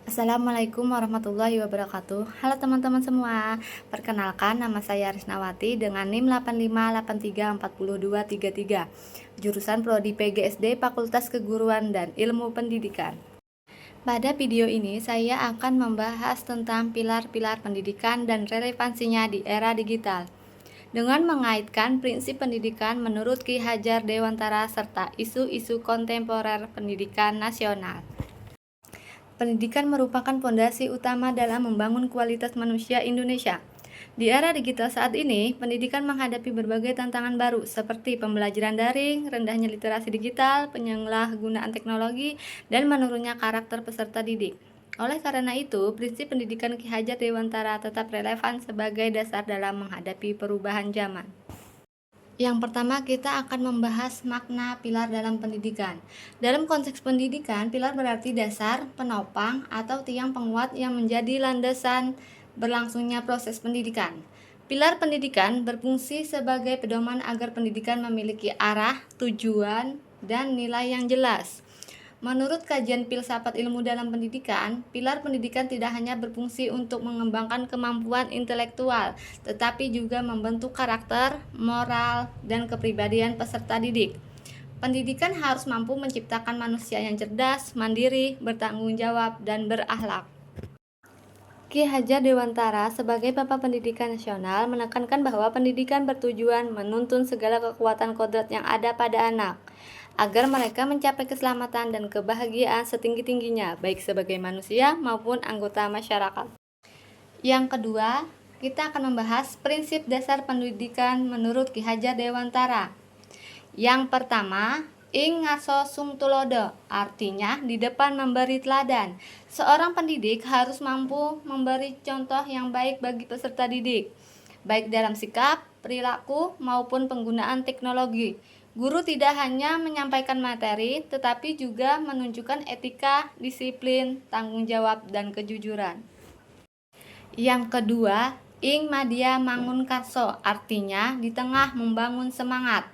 Assalamualaikum warahmatullahi wabarakatuh. Halo teman-teman semua. Perkenalkan, nama saya Risnawati dengan NIM 8583402233. Jurusan Prodi PGSD Fakultas Keguruan dan Ilmu Pendidikan. Pada video ini saya akan membahas tentang pilar-pilar pendidikan dan relevansinya di era digital, dengan mengaitkan prinsip pendidikan menurut Ki Hajar Dewantara serta isu-isu kontemporer pendidikan nasional. Pendidikan merupakan fondasi utama dalam membangun kualitas manusia Indonesia. Di era digital saat ini, pendidikan menghadapi berbagai tantangan baru seperti pembelajaran daring, rendahnya literasi digital, penyalahgunaan teknologi, dan menurunnya karakter peserta didik. Oleh karena itu, prinsip pendidikan Ki Hajar Dewantara tetap relevan sebagai dasar dalam menghadapi perubahan zaman. Yang pertama, kita akan membahas makna pilar dalam pendidikan. Dalam konteks pendidikan, pilar berarti dasar, penopang, atau tiang penguat yang menjadi landasan berlangsungnya proses pendidikan. Pilar pendidikan berfungsi sebagai pedoman agar pendidikan memiliki arah, tujuan, dan nilai yang jelas. Menurut kajian filsafat ilmu dalam pendidikan, pilar pendidikan tidak hanya berfungsi untuk mengembangkan kemampuan intelektual, tetapi juga membentuk karakter, moral, dan kepribadian peserta didik. Pendidikan harus mampu menciptakan manusia yang cerdas, mandiri, bertanggung jawab, dan berakhlak. Ki Hajar Dewantara sebagai Bapak Pendidikan Nasional menekankan bahwa pendidikan bertujuan menuntun segala kekuatan kodrat yang ada pada anak, agar mereka mencapai keselamatan dan kebahagiaan setinggi-tingginya, baik sebagai manusia maupun anggota masyarakat. Yang kedua, kita akan membahas prinsip dasar pendidikan menurut Ki Hajar Dewantara. Yang pertama, ing ngaso sum tulodo, artinya di depan memberi teladan. Seorang pendidik harus mampu memberi contoh yang baik bagi peserta didik, baik dalam sikap, perilaku, maupun penggunaan teknologi. Guru tidak hanya menyampaikan materi, tetapi juga menunjukkan etika, disiplin, tanggung jawab, dan kejujuran. Yang kedua, ing madya mangun karso, artinya di tengah membangun semangat.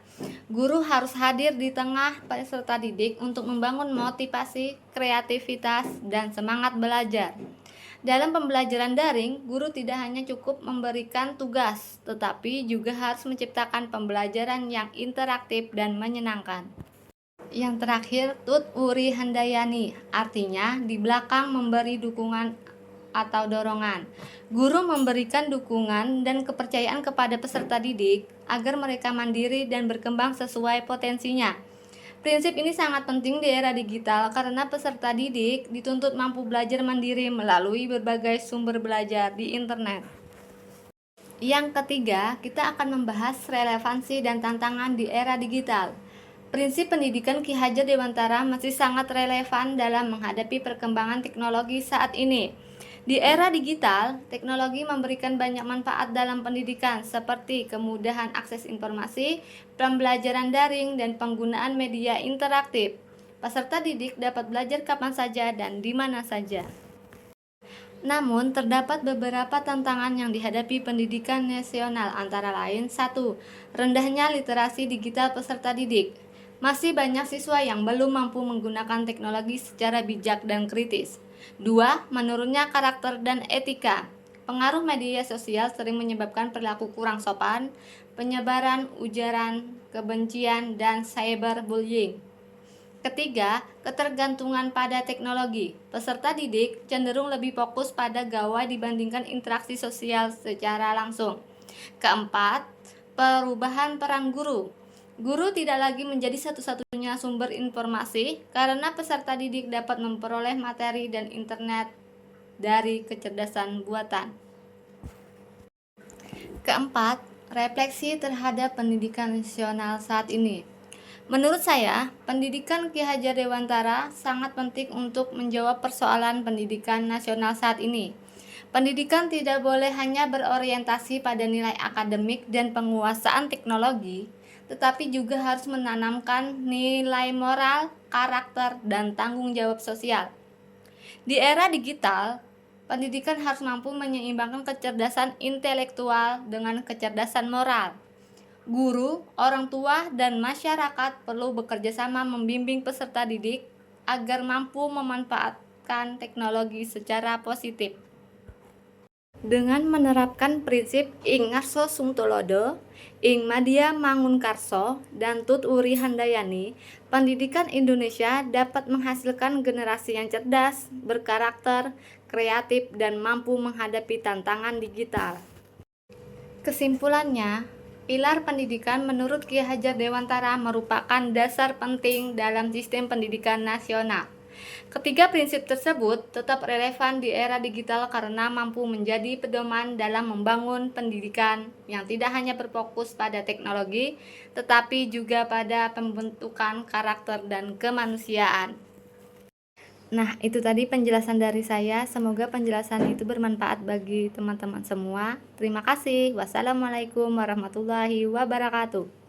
Guru harus hadir di tengah peserta didik untuk membangun motivasi, kreativitas, dan semangat belajar. Dalam pembelajaran daring, guru tidak hanya cukup memberikan tugas, tetapi juga harus menciptakan pembelajaran yang interaktif dan menyenangkan. Yang terakhir, Tut Uri Handayani, artinya di belakang memberi dukungan atau dorongan. Guru memberikan dukungan dan kepercayaan kepada peserta didik agar mereka mandiri dan berkembang sesuai potensinya. Prinsip ini sangat penting di era digital karena peserta didik dituntut mampu belajar mandiri melalui berbagai sumber belajar di internet. Yang ketiga, kita akan membahas relevansi dan tantangan di era digital. Prinsip pendidikan Ki Hajar Dewantara masih sangat relevan dalam menghadapi perkembangan teknologi saat ini. Di era digital, teknologi memberikan banyak manfaat dalam pendidikan seperti kemudahan akses informasi, pembelajaran daring, dan penggunaan media interaktif. Peserta didik dapat belajar kapan saja dan di mana saja. Namun, terdapat beberapa tantangan yang dihadapi pendidikan nasional, antara lain 1. Rendahnya literasi digital peserta didik. Masih banyak siswa yang belum mampu menggunakan teknologi secara bijak dan kritis. 2. Menurunnya karakter dan etika. Pengaruh media sosial sering menyebabkan perilaku kurang sopan, penyebaran ujaran kebencian, dan cyberbullying. Ketiga, ketergantungan pada teknologi. Peserta didik cenderung lebih fokus pada gawai dibandingkan interaksi sosial secara langsung. Keempat, perubahan peran guru. Guru tidak lagi menjadi satu-satunya sumber informasi karena peserta didik dapat memperoleh materi dan internet dari kecerdasan buatan. Keempat, refleksi terhadap pendidikan nasional saat ini. Menurut saya, pendidikan Ki Hajar Dewantara sangat penting untuk menjawab persoalan pendidikan nasional saat ini. Pendidikan tidak boleh hanya berorientasi pada nilai akademik dan penguasaan teknologi, tetapi juga harus menanamkan nilai moral, karakter, dan tanggung jawab sosial. Di era digital, pendidikan harus mampu menyeimbangkan kecerdasan intelektual dengan kecerdasan moral. Guru, orang tua, dan masyarakat perlu bekerja sama membimbing peserta didik agar mampu memanfaatkan memanfaatkan teknologi secara positif. Dengan menerapkan prinsip ing ngarso sungtulodo, ing madya mangunkarso, dan tut uri handayani, pendidikan Indonesia dapat menghasilkan generasi yang cerdas, berkarakter, kreatif, dan mampu menghadapi tantangan digital. Kesimpulannya, pilar pendidikan menurut Ki Hajar Dewantara merupakan dasar penting dalam sistem pendidikan nasional. Ketiga prinsip tersebut tetap relevan di era digital karena mampu menjadi pedoman dalam membangun pendidikan yang tidak hanya berfokus pada teknologi, tetapi juga pada pembentukan karakter dan kemanusiaan. Nah, itu tadi penjelasan dari saya. Semoga penjelasan itu bermanfaat bagi teman-teman semua. Terima kasih. Wassalamualaikum warahmatullahi wabarakatuh.